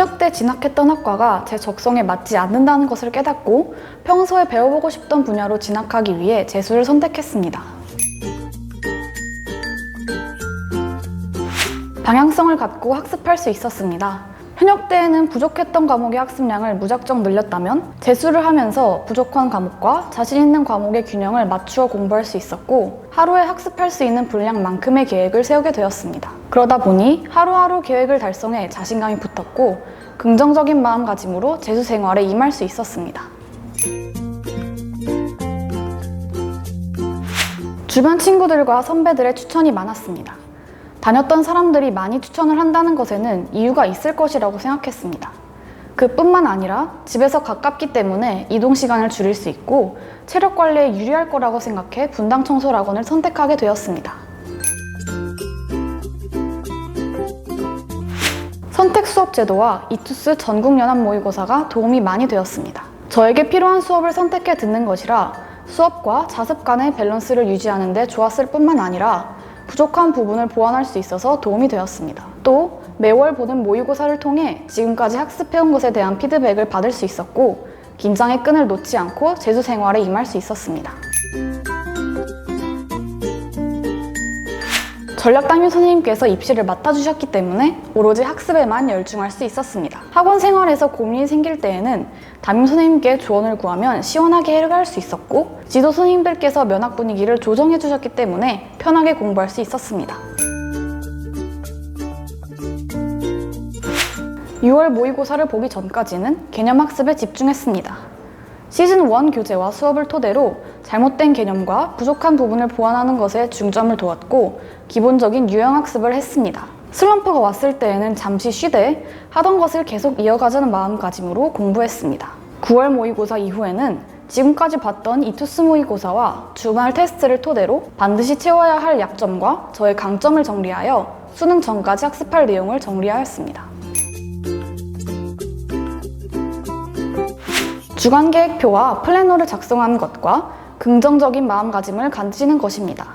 현역 때 진학했던 학과가 제 적성에 맞지 않는다는 것을 깨닫고 평소에 배워보고 싶던 분야로 진학하기 위해 재수를 선택했습니다. 방향성을 갖고 학습할 수 있었습니다. 현역 때에는 부족했던 과목의 학습량을 무작정 늘렸다면 재수를 하면서 부족한 과목과 자신 있는 과목의 균형을 맞추어 공부할 수 있었고 하루에 학습할 수 있는 분량만큼의 계획을 세우게 되었습니다. 그러다 보니 하루하루 계획을 달성해 자신감이 붙었고 긍정적인 마음가짐으로 재수 생활에 임할 수 있었습니다. 주변 친구들과 선배들의 추천이 많았습니다. 다녔던 사람들이 많이 추천을 한다는 것에는 이유가 있을 것이라고 생각했습니다. 그뿐만 아니라 집에서 가깝기 때문에 이동 시간을 줄일 수 있고 체력 관리에 유리할 거라고 생각해 분당 청솔학원을 선택하게 되었습니다. 선택 수업 제도와 이투스 전국연합 모의고사가 도움이 많이 되었습니다. 저에게 필요한 수업을 선택해 듣는 것이라 수업과 자습 간의 밸런스를 유지하는 데 좋았을 뿐만 아니라 부족한 부분을 보완할 수 있어서 도움이 되었습니다. 또 매월 보는 모의고사를 통해 지금까지 학습해온 것에 대한 피드백을 받을 수 있었고 긴장의 끈을 놓지 않고 재수 생활에 임할 수 있었습니다. 전략담임 선생님께서 입시를 맡아주셨기 때문에 오로지 학습에만 열중할 수 있었습니다. 학원 생활에서 고민이 생길 때에는 담임 선생님께 조언을 구하면 시원하게 해결할 수 있었고 지도 선생님들께서 면학 분위기를 조정해 주셨기 때문에 편하게 공부할 수 있었습니다. 6월 모의고사를 보기 전까지는 개념학습에 집중했습니다. 시즌1 교재와 수업을 토대로 잘못된 개념과 부족한 부분을 보완하는 것에 중점을 두었고 기본적인 유형학습을 했습니다. 슬럼프가 왔을 때에는 잠시 쉬되 하던 것을 계속 이어가자는 마음가짐으로 공부했습니다. 9월 모의고사 이후에는 지금까지 봤던 이투스 모의고사와 주말 테스트를 토대로 반드시 채워야 할 약점과 저의 강점을 정리하여 수능 전까지 학습할 내용을 정리하였습니다. 주간계획표와 플래너를 작성하는 것과 긍정적인 마음가짐을 가지는 것입니다.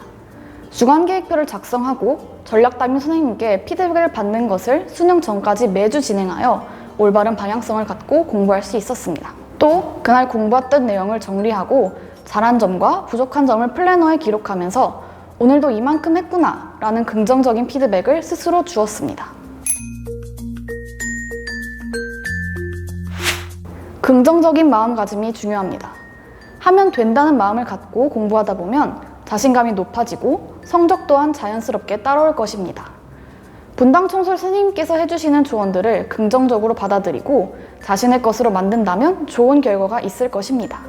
주간계획표를 작성하고 전략담임 선생님께 피드백을 받는 것을 수능 전까지 매주 진행하여 올바른 방향성을 갖고 공부할 수 있었습니다. 또 그날 공부했던 내용을 정리하고 잘한 점과 부족한 점을 플래너에 기록하면서 오늘도 이만큼 했구나 라는 긍정적인 피드백을 스스로 주었습니다. 긍정적인 마음가짐이 중요합니다. 하면 된다는 마음을 갖고 공부하다 보면 자신감이 높아지고 성적 또한 자연스럽게 따라올 것입니다. 분당 청솔 선생님께서 해주시는 조언들을 긍정적으로 받아들이고 자신의 것으로 만든다면 좋은 결과가 있을 것입니다.